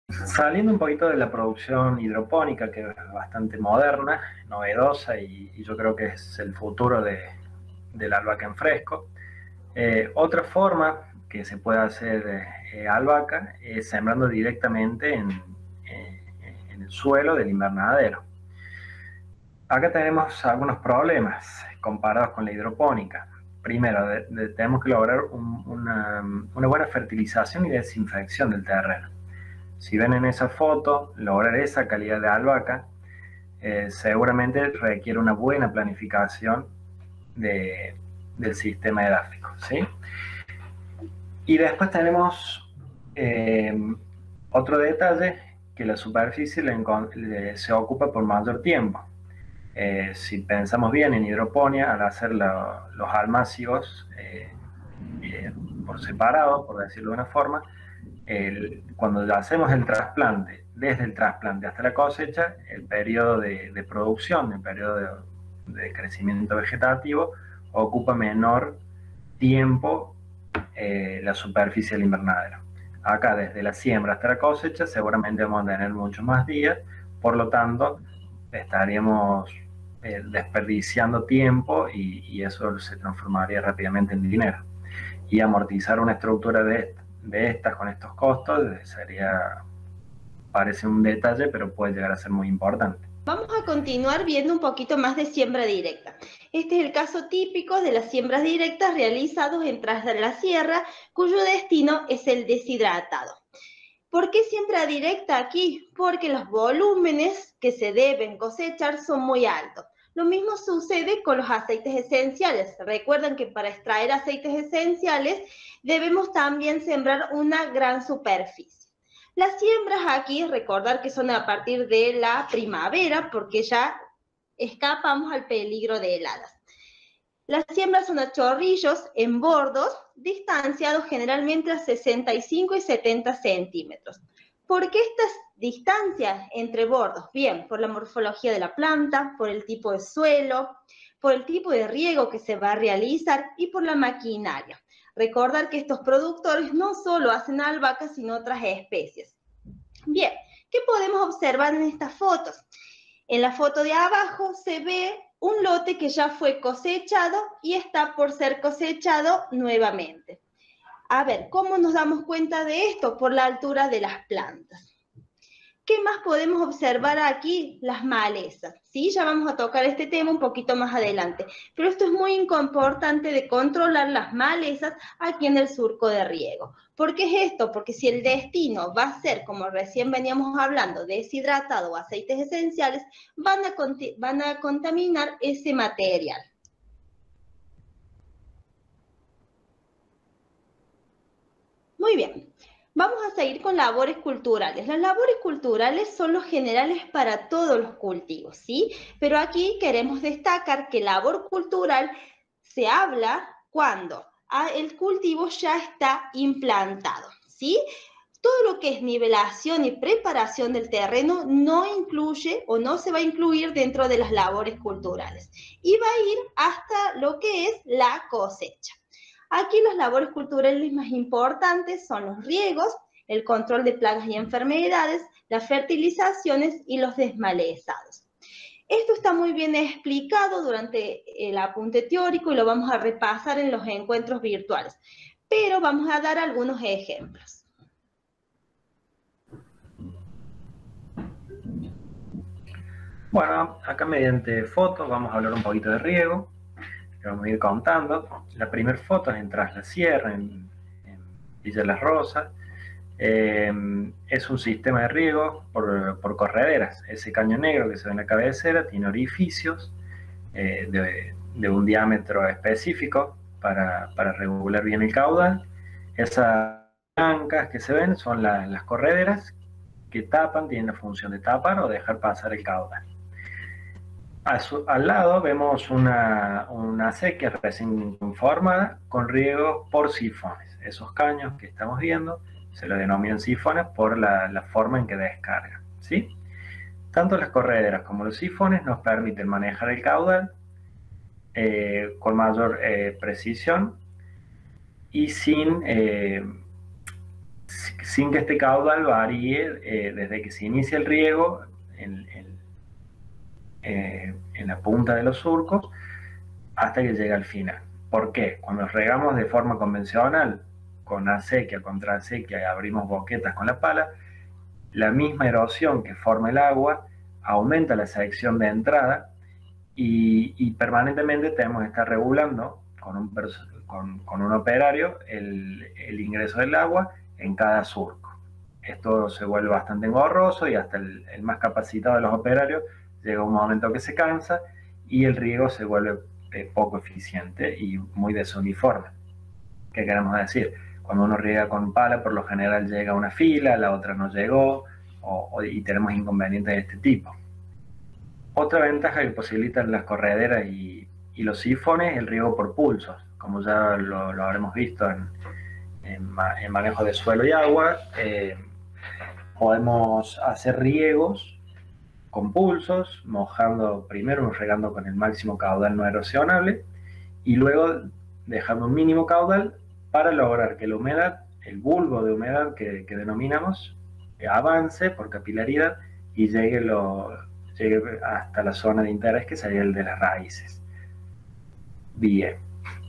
Saliendo un poquito de la producción hidropónica, que es bastante moderna, novedosa y yo creo que es el futuro de la albahaca en fresco. Otra forma que se puede hacer albahaca es sembrando directamente en el suelo del invernadero. Acá tenemos algunos problemas comparados con la hidropónica. Primero, tenemos que lograr una buena fertilización y desinfección del terreno. Si ven en esa foto, lograr esa calidad de albahaca seguramente requiere una buena planificación de, del sistema edáfico, ¿sí? Y después tenemos eh, otro detalle, que la superficie se ocupa por mayor tiempo. Si pensamos bien en hidroponía, al hacer los almácigos eh, por separado, por decirlo de una forma, cuando hacemos el trasplante, desde el trasplante hasta la cosecha, el periodo de producción, el periodo de crecimiento vegetativo, ocupa menor tiempo la superficie del invernadero. Acá, desde la siembra hasta la cosecha, seguramente vamos a tener muchos más días, por lo tanto, estaríamos desperdiciando tiempo y eso se transformaría rápidamente en dinero. Y amortizar una estructura de estas con estos costos sería, parece un detalle, pero puede llegar a ser muy importante. Vamos a continuar viendo un poquito más de siembra directa. Este es el caso típico de las siembras directas realizados en Tras de la Sierra, cuyo destino es el deshidratado. ¿Por qué siembra directa aquí? Porque los volúmenes que se deben cosechar son muy altos. Lo mismo sucede con los aceites esenciales. Recuerden que para extraer aceites esenciales debemos también sembrar una gran superficie. Las siembras aquí, recordar que son a partir de la primavera, porque ya escapamos al peligro de heladas. Las siembras son a chorrillos en bordos, distanciados generalmente a 65 y 70 centímetros. ¿Por qué estas distancias entre bordos? Bien, por la morfología de la planta, por el tipo de suelo, por el tipo de riego que se va a realizar y por la maquinaria. Recordar que estos productores no solo hacen albahaca, sino otras especies. Bien, ¿qué podemos observar en estas fotos? En la foto de abajo se ve un lote que ya fue cosechado y está por ser cosechado nuevamente. A ver, ¿cómo nos damos cuenta de esto? Por la altura de las plantas. ¿Qué más podemos observar aquí? Las malezas, ¿sí? Ya vamos a tocar este tema un poquito más adelante, pero esto es muy importante de controlar las malezas aquí en el surco de riego. ¿Por qué es esto? Porque si el destino va a ser, como recién veníamos hablando, deshidratado o aceites esenciales, van a contaminar ese material. Muy bien. Vamos a seguir con labores culturales. Las labores culturales son los generales para todos los cultivos, ¿sí? Pero aquí queremos destacar que labor cultural se habla cuando el cultivo ya está implantado, ¿sí? Todo lo que es nivelación y preparación del terreno no incluye o no se va a incluir dentro de las labores culturales y va a ir hasta lo que es la cosecha. Aquí las labores culturales más importantes son los riegos, el control de plagas y enfermedades, las fertilizaciones y los desmalezados. Esto está muy bien explicado durante el apunte teórico y lo vamos a repasar en los encuentros virtuales, pero vamos a dar algunos ejemplos. Bueno, acá mediante fotos vamos a hablar un poquito de riego, que vamos a ir contando. La primera foto es en Tras la Sierra, en Villa Las Rosas. Es un sistema de riego por correderas. Ese caño negro que se ve en la cabecera tiene orificios de un diámetro específico para regular bien el caudal. Esas blancas que se ven son las correderas que tapan, tienen la función de tapar o dejar pasar el caudal. Al lado vemos una acequia recién formada con riego por sifones. Esos caños que estamos viendo se lo denominan sifones por la forma en que descargan, ¿sí? Tanto las correderas como los sifones nos permiten manejar el caudal con mayor precisión y sin que este caudal varíe desde que se inicia el riego en la punta de los surcos hasta que llega al final. ¿Por qué? Cuando regamos de forma convencional, con acequia, contra acequia, y abrimos boquetas con la pala, la misma erosión que forma el agua aumenta la sección de entrada y permanentemente tenemos que estar regulando con un operario el ingreso del agua en cada surco. Esto se vuelve bastante engorroso y hasta el más capacitado de los operarios llega un momento que se cansa y el riego se vuelve poco eficiente y muy desuniforme. ¿Qué queremos decir? Cuando uno riega con pala, por lo general llega una fila, la otra no llegó, y tenemos inconvenientes de este tipo. Otra ventaja que posibilitan las correderas y los sifones es el riego por pulsos, como ya lo habremos visto en manejo de suelo y agua. Podemos hacer riegos con pulsos, mojando primero, regando con el máximo caudal no erosionable y luego dejando un mínimo caudal para lograr que la humedad, el bulbo de humedad que denominamos, avance por capilaridad y llegue hasta la zona de interés, que sería el de las raíces. Bien.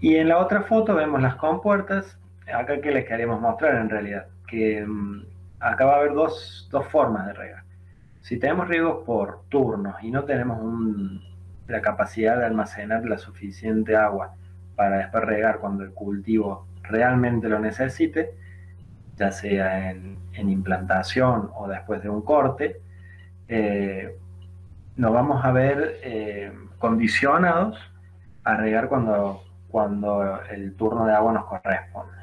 Y en la otra foto vemos las compuertas. Acá que les queremos mostrar en realidad, que acá va a haber dos formas de regar. Si tenemos riegos por turnos y no tenemos la capacidad de almacenar la suficiente agua para después regar cuando el cultivo realmente lo necesite, ya sea en implantación o después de un corte, nos vamos a ver condicionados a regar cuando el turno de agua nos corresponde.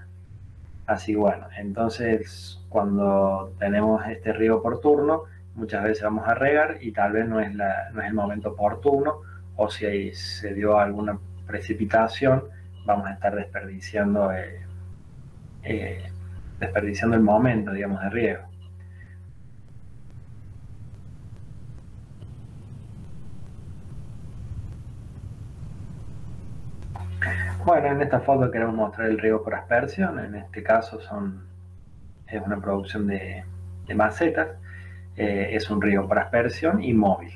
Así bueno, entonces cuando tenemos este riego por turno, muchas veces vamos a regar y tal vez no es el momento oportuno, o si se dio alguna precipitación, vamos a estar desperdiciando el momento, digamos, de riego. Bueno, en esta foto queremos mostrar el riego por aspersión. En este caso es una producción de macetas. Es un riego por aspersión y móvil.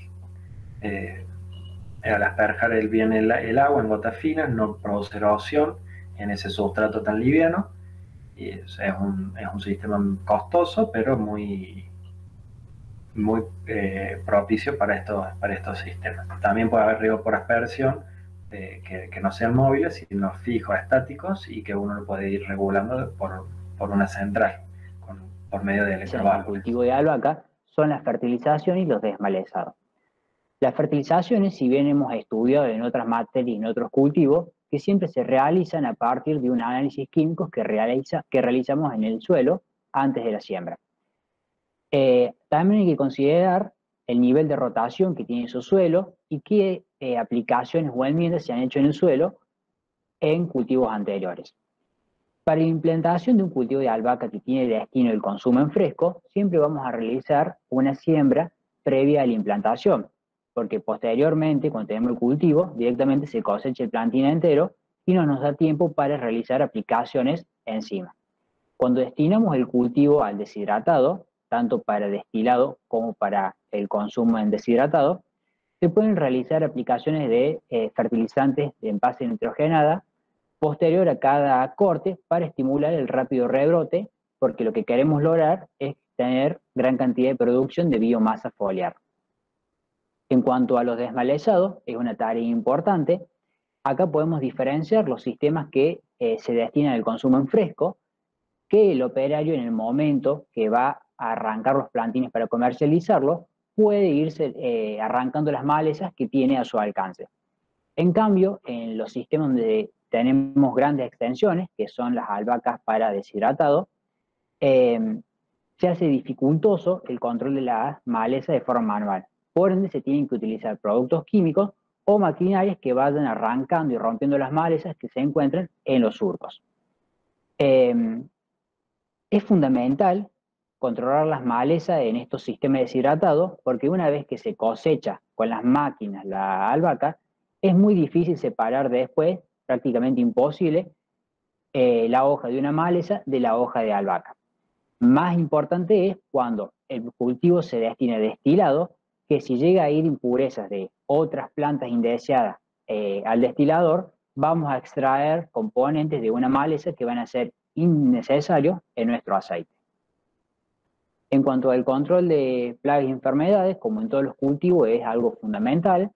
Al asperjar bien el agua en gotas finas no produce erosión en ese sustrato tan liviano. Y es un sistema costoso, pero muy propicio para estos sistemas. También puede haber riego por aspersión que no sean móviles, sino fijos, estáticos, y que uno lo puede ir regulando por una central, por medio de electroválvulas. El cultivo de albahaca son la fertilización y los desmalezados. Las fertilizaciones, si bien hemos estudiado en otras materias y en otros cultivos, que siempre se realizan a partir de un análisis químico que realizamos en el suelo antes de la siembra. También hay que considerar el nivel de rotación que tiene su suelo y qué aplicaciones o enmiendas se han hecho en el suelo en cultivos anteriores. Para la implantación de un cultivo de albahaca que tiene destino el consumo en fresco, siempre vamos a realizar una siembra previa a la implantación, porque posteriormente, cuando tenemos el cultivo, directamente se cosecha el plantín entero y no nos da tiempo para realizar aplicaciones encima. Cuando destinamos el cultivo al deshidratado, tanto para destilado como para el consumo en deshidratado, se pueden realizar aplicaciones de fertilizantes de envase nitrogenada posterior a cada corte para estimular el rápido rebrote, porque lo que queremos lograr es tener gran cantidad de producción de biomasa foliar. En cuanto a los desmalezados, es una tarea importante. Acá podemos diferenciar los sistemas que se destinan al consumo en fresco, que el operario en el momento que va a arrancar los plantines para comercializarlos, puede irse arrancando las malezas que tiene a su alcance. En cambio, en los sistemas donde tenemos grandes extensiones, que son las albahacas para deshidratado, se hace dificultoso el control de las malezas de forma manual. Por ende, se tienen que utilizar productos químicos o maquinarias que vayan arrancando y rompiendo las malezas que se encuentran en los surcos. Es fundamental controlar las malezas en estos sistemas deshidratados, porque una vez que se cosecha con las máquinas la albahaca, es muy difícil separar después, prácticamente imposible, la hoja de una maleza de la hoja de albahaca. Más importante es cuando el cultivo se destina a destilado, que si llega a ir impurezas de otras plantas indeseadas al destilador, vamos a extraer componentes de una maleza que van a ser innecesarios en nuestro aceite. En cuanto al control de plagas y enfermedades, como en todos los cultivos, es algo fundamental.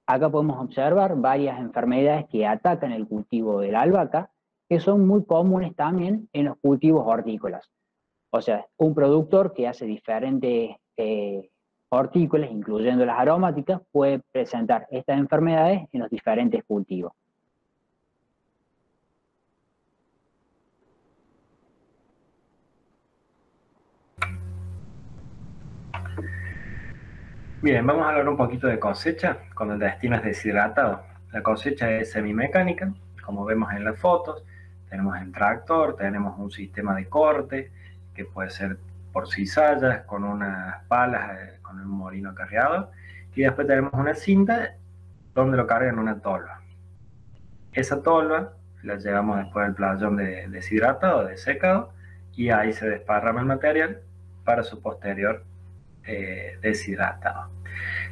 Acá podemos observar varias enfermedades que atacan el cultivo de la albahaca, que son muy comunes también en los cultivos hortícolas. O sea, un productor que hace diferentes hortícolas, incluyendo las aromáticas, puede presentar estas enfermedades en los diferentes cultivos. Bien, vamos a hablar un poquito de cosecha cuando el destino es deshidratado. La cosecha es semimecánica, como vemos en las fotos. Tenemos el tractor, tenemos un sistema de corte, que puede ser por cizallas, con unas palas, con un molino cargado. Y después tenemos una cinta donde lo cargan en una tolva. Esa tolva la llevamos después al playón deshidratado, de secado, y ahí se desparrama el material para su posterior deshidratado.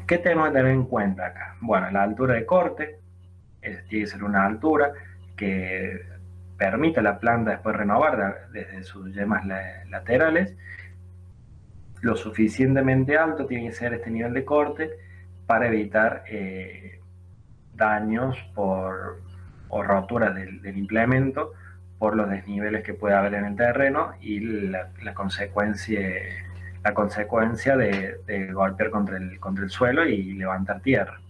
¿Qué tenemos que tener en cuenta acá? Bueno, la altura de corte tiene que ser una altura que permita a la planta después renovar desde sus yemas laterales. Lo suficientemente alto tiene que ser este nivel de corte para evitar daños o roturas del implemento por los desniveles que puede haber en el terreno y la consecuencia de golpear contra el suelo y levantar tierra.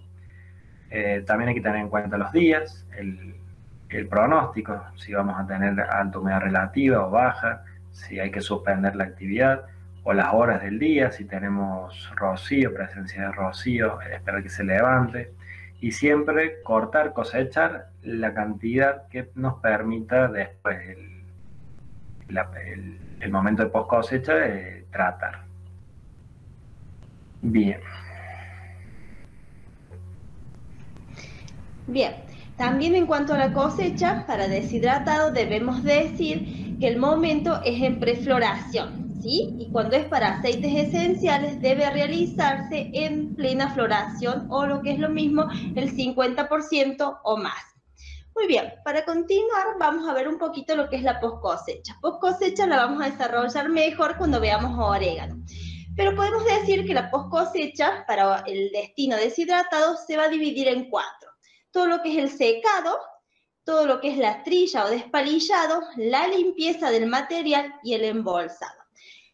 También hay que tener en cuenta los días, el pronóstico, si vamos a tener alta humedad relativa o baja, si hay que suspender la actividad, o las horas del día, si tenemos rocío, presencia de rocío, esperar que se levante, y siempre cortar, cosechar la cantidad que nos permita después el momento de post cosecha tratar. Bien. Bien, también en cuanto a la cosecha, para deshidratado debemos decir que el momento es en prefloración, ¿sí? Y cuando es para aceites esenciales debe realizarse en plena floración o lo que es lo mismo, el 50% o más. Muy bien, para continuar vamos a ver un poquito lo que es la post cosecha. Post cosecha la vamos a desarrollar mejor cuando veamos orégano. Pero podemos decir que la post cosecha para el destino deshidratado se va a dividir en 4. Todo lo que es el secado, todo lo que es la trilla o despalillado, la limpieza del material y el embolsado.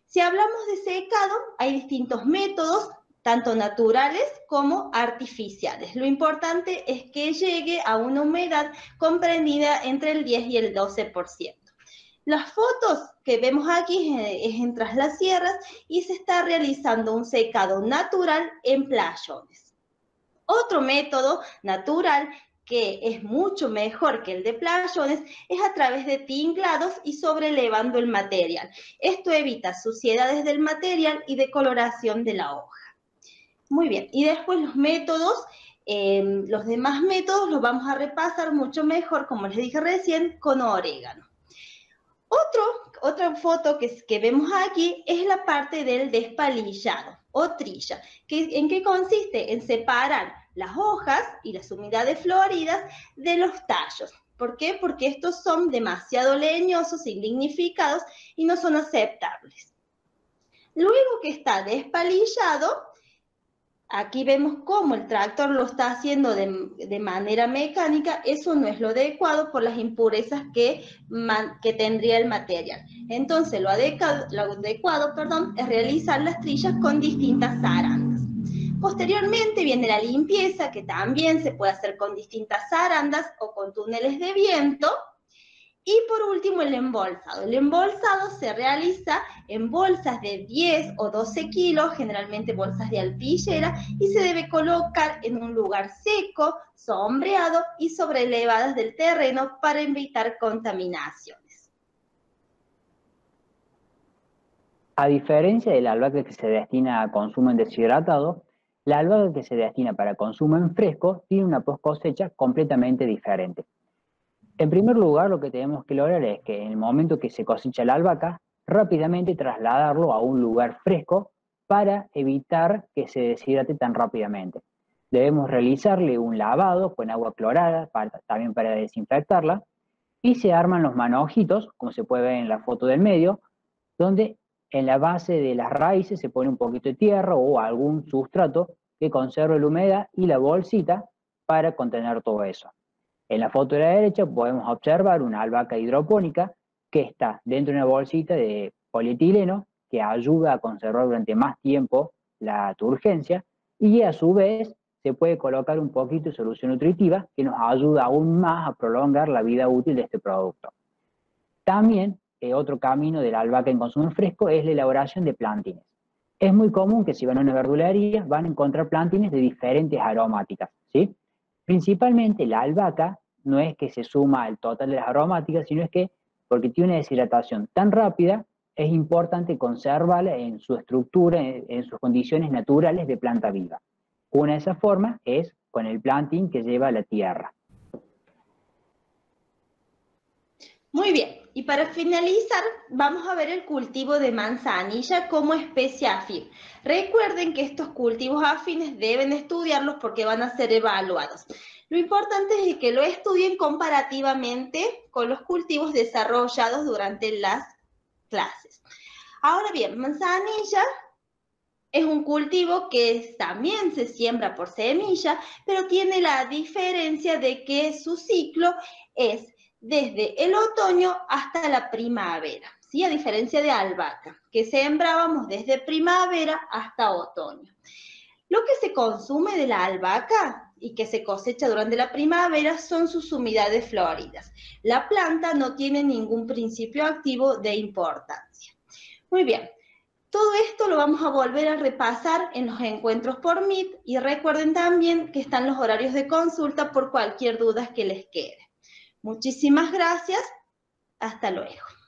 Si hablamos de secado, hay distintos métodos, tanto naturales como artificiales. Lo importante es que llegue a una humedad comprendida entre el 10 y el 12%. Las fotos que vemos aquí es en Tras las Sierras y se está realizando un secado natural en playones. Otro método natural que es mucho mejor que el de playones es a través de tinklados y sobrelevando el material. Esto evita suciedades del material y decoloración de la hoja. Muy bien, y después los métodos, los demás métodos los vamos a repasar mucho mejor, como les dije recién, con orégano. Otra foto que vemos aquí es la parte del despalillado o trilla. ¿En qué consiste? En separar las hojas y las unidades floridas de los tallos. ¿Por qué? Porque estos son demasiado leñosos, indignificados y no son aceptables. Luego que está despalillado, aquí vemos cómo el tractor lo está haciendo de manera mecánica. Eso no es lo adecuado por las impurezas que tendría el material. Entonces, lo adecuado, es realizar las trillas con distintas zarandas. Posteriormente viene la limpieza, que también se puede hacer con distintas zarandas o con túneles de viento. Y por último, el embolsado. El embolsado se realiza en bolsas de 10 o 12 kilos, generalmente bolsas de alpillera, y se debe colocar en un lugar seco, sombreado y sobrelevadas del terreno para evitar contaminaciones. A diferencia de la albahaca que se destina a consumo en deshidratado, la albahaca que se destina para consumo en fresco tiene una post cosecha completamente diferente. En primer lugar, lo que tenemos que lograr es que en el momento que se cosecha la albahaca, rápidamente trasladarlo a un lugar fresco para evitar que se deshidrate tan rápidamente. Debemos realizarle un lavado con agua clorada, también para desinfectarla, y se arman los manojitos, como se puede ver en la foto del medio, donde en la base de las raíces se pone un poquito de tierra o algún sustrato que conserve la humedad y la bolsita para contener todo eso. En la foto de la derecha podemos observar una albahaca hidropónica que está dentro de una bolsita de polietileno que ayuda a conservar durante más tiempo la turgencia, y a su vez se puede colocar un poquito de solución nutritiva que nos ayuda aún más a prolongar la vida útil de este producto. También otro camino de la albahaca en consumo fresco es la elaboración de plantines. Es muy común que si van a una verdulería van a encontrar plantines de diferentes aromáticas, ¿sí? Principalmente la albahaca no es que se suma al total de las aromáticas, sino es que porque tiene una deshidratación tan rápida, es importante conservarla en su estructura, en sus condiciones naturales de planta viva. Una de esas formas es con el planting que lleva a la tierra. Muy bien, y para finalizar vamos a ver el cultivo de manzanilla como especie afín. Recuerden que estos cultivos afines deben estudiarlos porque van a ser evaluados. Lo importante es que lo estudien comparativamente con los cultivos desarrollados durante las clases. Ahora bien, manzanilla es un cultivo que también se siembra por semilla, pero tiene la diferencia de que su ciclo es desde el otoño hasta la primavera, ¿sí? A diferencia de albahaca, que sembrábamos desde primavera hasta otoño. Lo que se consume de la albahaca y que se cosecha durante la primavera son sus unidades floridas. La planta no tiene ningún principio activo de importancia. Muy bien. Todo esto lo vamos a volver a repasar en los encuentros por Meet y recuerden también que están los horarios de consulta por cualquier duda que les quede. Muchísimas gracias. Hasta luego.